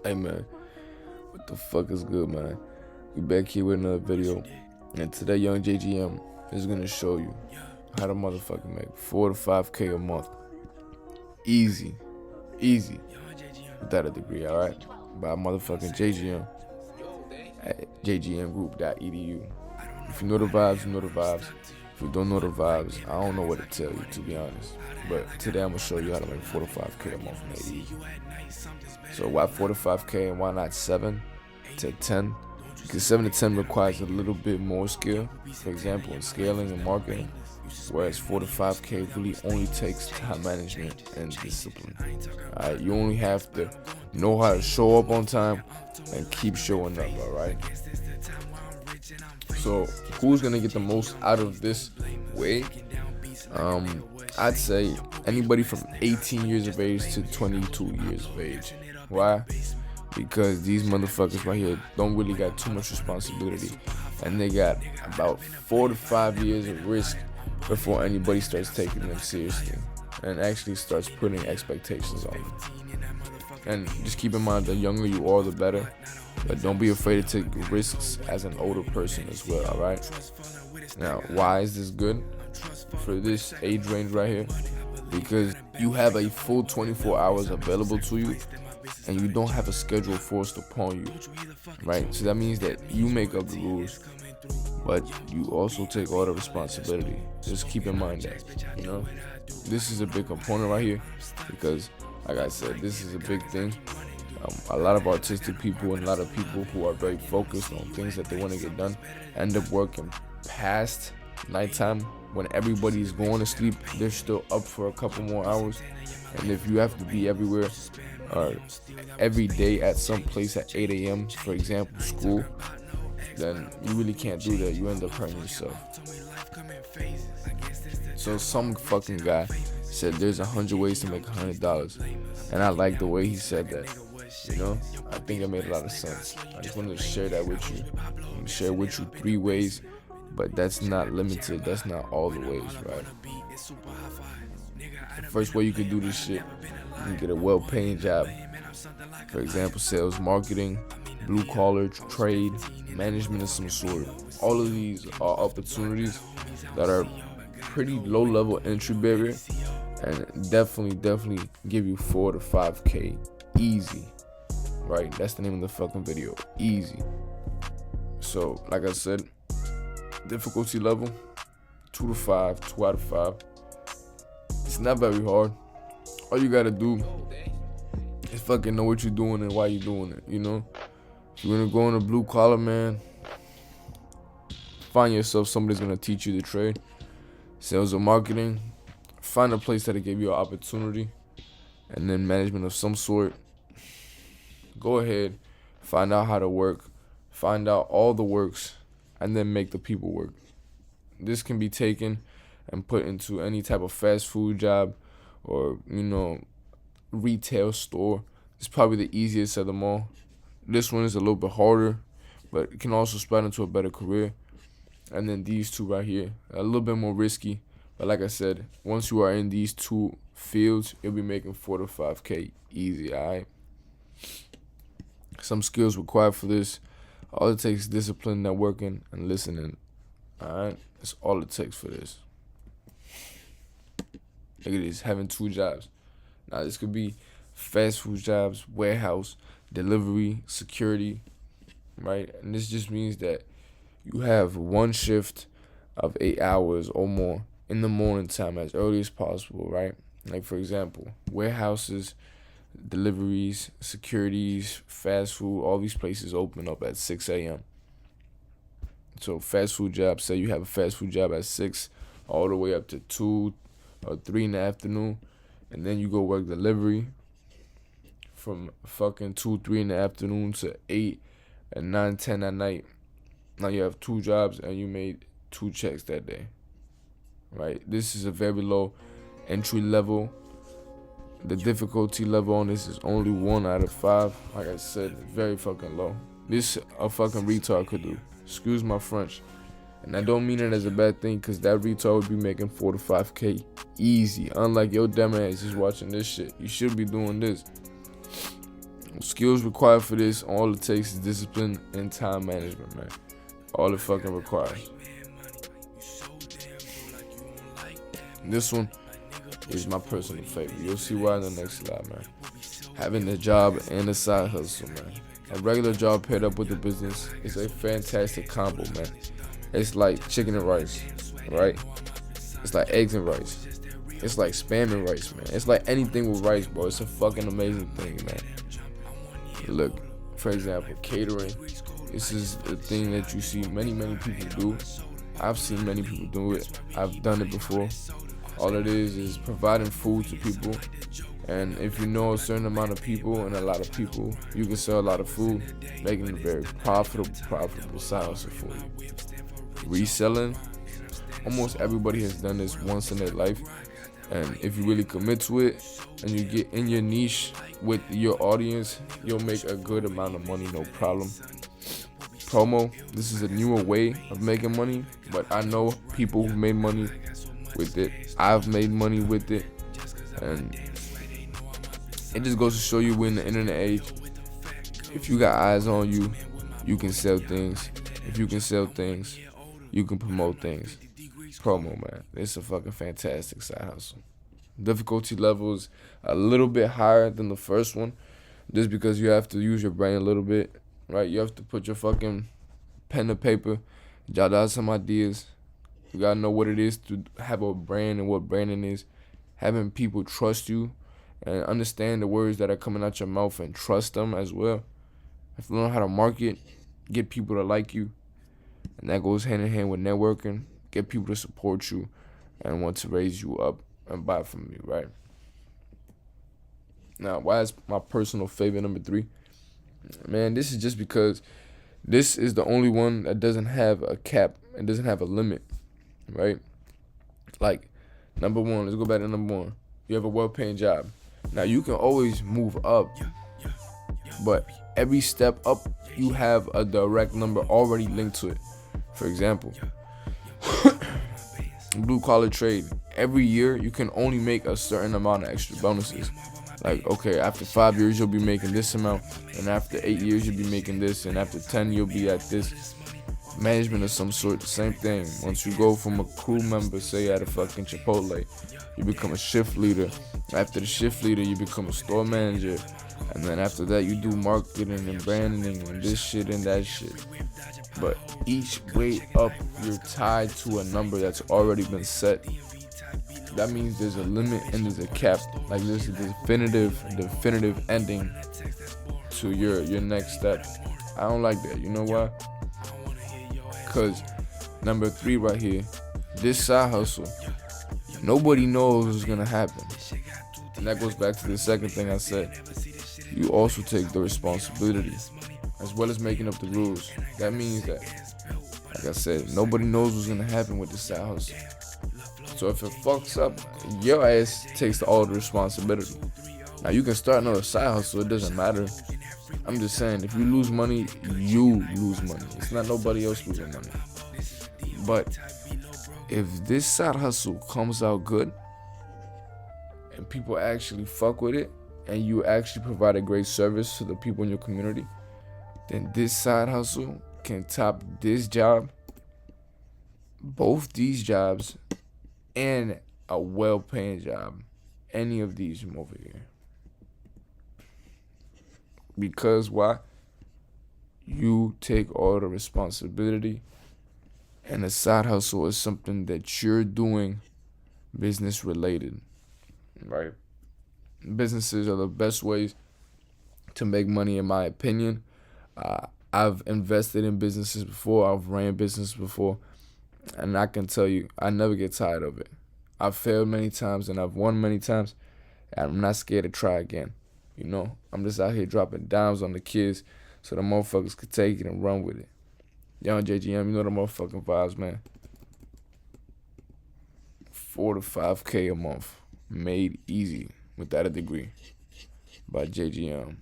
Hey man, what the fuck is good, man? We back here with another video, and today young JGM is gonna show you how to motherfucking make 4 to 5K a month. Easy, without a degree, alright? By motherfucking JGM at JGMGROUP.EDU. If you know the vibes, you know the vibes. If you don't know the vibes, I don't know what to tell you, to be honest. But today I'm gonna show you how to make 4 to 5K a month, maybe. So why 4 to 5K and why not 7 to 10? Because 7 to 10 requires a little bit more skill, for example, in scaling and marketing. Whereas 4 to 5K really only takes time management and discipline. Alright, you only have to know how to show up on time and keep showing up, alright? So who's gonna get the most out of this way? I'd say anybody from 18 years of age to 22 years of age. Why? Because these motherfuckers right here don't really got too much responsibility, and they got about 4 to 5 years of risk before anybody starts taking them seriously and actually starts putting expectations on them. And just keep in mind, the younger you are, the better. But don't be afraid to take risks as an older person as well, alright? Now, why is this good for this age range right here? Because you have a full 24 hours available to you, and you don't have a schedule forced upon you, right? So that means that you make up the rules, but you also take all the responsibility. Just keep in mind that, you know, this is a big component right here, because like I said, this is a big thing. A lot of artistic people and a lot of people who are very focused on things that they want to get done end up working past nighttime. When everybody's going to sleep, they're still up for a couple more hours. And if you have to be everywhere or every day at some place at 8 a.m., for example, school, then you really can't do that. You end up hurting yourself. So some fucking guy said there's 100 ways to make $100, and I like the way he said that. You know, I think it made a lot of sense. I just wanted to share that with you. I'm gonna share with you 3 ways, but that's not limited. That's not all the ways, right? The first way you can do this shit, you can get a well-paying job. For example, sales, marketing, blue-collar trade, management of some sort. All of these are opportunities that are pretty low-level entry barrier, and definitely give you 4 to 5K easy. Right, that's the name of the fucking video. Easy. So, like I said, difficulty level 2 to 5, 2 out of 5. It's not very hard. All you gotta do is fucking know what you're doing and why you're doing it. You know, if you're gonna go in a blue collar, man, find yourself somebody's gonna teach you the trade. Sales or marketing, find a place that'll give you an opportunity, and then management of some sort. Go ahead, find out how to work, find out all the works, and then make the people work. This can be taken and put into any type of fast food job or, you know, retail store. It's probably the easiest of them all. This one is a little bit harder, but it can also spread into a better career. And then these two right here, a little bit more risky. But like I said, once you are in these 2 fields, you'll be making 4 to 5K easy, alright? Some skills required for this. All it takes is discipline, networking, and listening. Alright? That's all it takes for this. Look at this, having 2 jobs. Now this could be fast food jobs, warehouse, delivery, security, right? And this just means that you have 1 shift of 8 hours or more in the morning time as early as possible, right? Like for example, warehouses, deliveries, securities, fast food, all these places open up at 6 a.m. So fast food jobs, say you have a fast food job at 6 all the way up to 2 or 3 in the afternoon, and then you go work delivery from fucking 2, 3 in the afternoon to 8 and 9, 10 at night. Now you have 2 jobs and you made 2 checks that day, right? This is a very low entry level. The difficulty level on this is only 1 out of 5. Like I said, very fucking low. This a fucking retard could do. Excuse my French. And I don't mean it as a bad thing, because that retard would be making 4 to 5K easy. Unlike your dumb ass just watching this shit. You should be doing this. Skills required for this, all it takes is discipline and time management, man. All it fucking requires. This one is my personal favorite. You'll see why in the next slide, man. Having a job and a side hustle, man. A regular job paired up with the business is a fantastic combo, man. It's like chicken and rice, right? It's like eggs and rice. It's like spam and rice, man. It's like anything with rice, bro. It's a fucking amazing thing, man. Look, for example, catering. This is a thing that you see many people do. I've seen many people do it. I've done it before. All it is providing food to people. And if you know a certain amount of people and a lot of people, you can sell a lot of food, making it a very profitable side hustle for you. Reselling. Almost everybody has done this once in their life. And if you really commit to it and you get in your niche with your audience, you'll make a good amount of money, no problem. Promo, this is a newer way of making money, but I know people who made money with it. I've made money with it, and it just goes to show you we're in the internet age. If you got eyes on you, you can sell things. If you can sell things, you can promote things. Promo, man, it's a fucking fantastic side hustle. Difficulty levels a little bit higher than the first one, just because you have to use your brain a little bit, right? You have to put your fucking pen to paper, jot out some ideas. You gotta know what it is to have a brand and what branding is. Having people trust you and understand the words that are coming out your mouth and trust them as well. If you learn how to market, get people to like you, and that goes hand in hand with networking. Get people to support you and want to raise you up and buy from you, right? Now, why is my personal favorite number 3? Man, this is just because this is the only one that doesn't have a cap and doesn't have a limit, right? Like, number 1, let's go back to number 1. You have a well-paying job. Now, you can always move up, but every step up, you have a direct number already linked to it. For example, blue collar trade. Every year you can only make a certain amount of extra bonuses. Like, okay, after 5 years you'll be making this amount, and after 8 years you'll be making this, and after 10 you'll be at this. Management of some sort, the same thing. Once you go from a crew member, say at a fucking Chipotle, you become a shift leader. After the shift leader, you become a store manager. And then after that, you do marketing and branding and this shit and that shit. But each way up, you're tied to a number that's already been set. That means there's a limit and there's a cap. Like, there's a definitive ending to your next step. I don't like that. You know why? Because number 3 right here, this side hustle, nobody knows what's gonna happen. And that goes back to the second thing I said. You also take the responsibility as well as making up the rules. That means that, like I said, nobody knows what's gonna happen with this side hustle. So if it fucks up, your ass takes all the responsibility. Now, you can start another side hustle, it doesn't matter. I'm just saying, if you lose money, you lose money. It's not nobody else losing money. But if this side hustle comes out good and people actually fuck with it, and you actually provide a great service to the people in your community, then this side hustle can top this job, both these jobs, and a well-paying job. Any of these from over here. Because why? You take all the responsibility, and a side hustle is something that you're doing business related, right? Businesses are the best ways to make money, in my opinion. I've invested in businesses before. I've ran business before, and I can tell you, I never get tired of it. I've failed many times and I've won many times, and I'm not scared to try again. You know, I'm just out here dropping dimes on the kids so the motherfuckers could take it and run with it. Young JGM, you know the motherfucking vibes, man. 4 to 5K a month, made easy without a degree, by JGM.